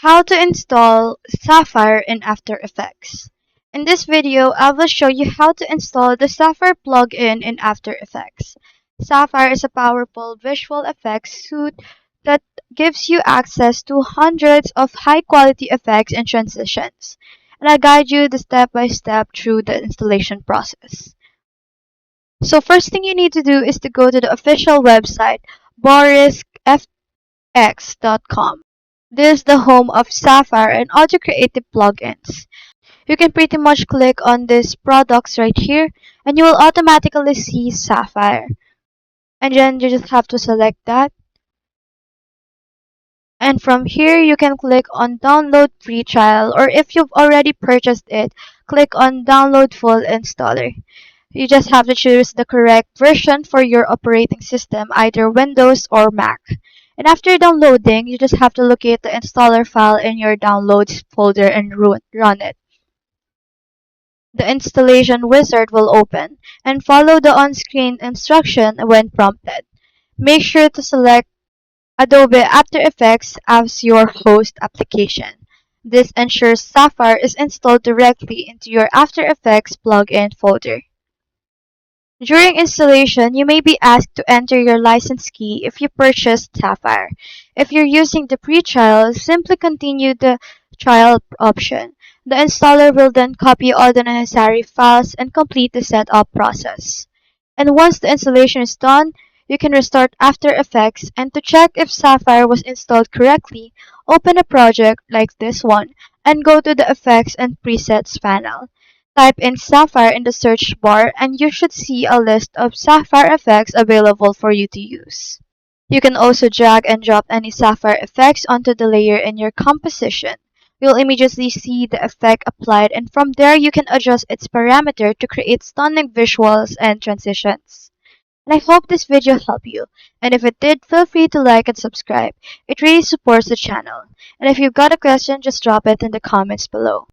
How to install Sapphire in After Effects. In this video, I will show you how to install the Sapphire plugin in After Effects. Sapphire is a powerful visual effects suite that gives you access to hundreds of high-quality effects and transitions. And I'll guide you the step-by-step through the installation process. So first thing you need to do is to go to the official website, borisfx.com. This is the home of Sapphire and audio creative plugins. You can pretty much click on these products right here and you will automatically see Sapphire. And then you just have to select that. And from here you can click on download free trial, or if you've already purchased it, click on download full installer. You just have to choose the correct version for your operating system, either Windows or Mac. And after downloading, you just have to locate the installer file in your downloads folder and run it. The installation wizard will open, and follow the on-screen instruction when prompted. Make sure to select Adobe After Effects as your host application. This ensures Sapphire is installed directly into your After Effects plugin folder. During installation, you may be asked to enter your license key if you purchased Sapphire. If you're using the free trial, simply continue the trial option. The installer will then copy all the necessary files and complete the setup process. And once the installation is done, you can restart After Effects, and to check if Sapphire was installed correctly, open a project like this one and go to the Effects and Presets panel. Type in Sapphire in the search bar and you should see a list of Sapphire effects available for you to use. You can also drag and drop any Sapphire effects onto the layer in your composition. You'll immediately see the effect applied, and from there you can adjust its parameter to create stunning visuals and transitions. And I hope this video helped you. And if it did, feel free to like and subscribe. It really supports the channel. And if you've got a question, just drop it in the comments below.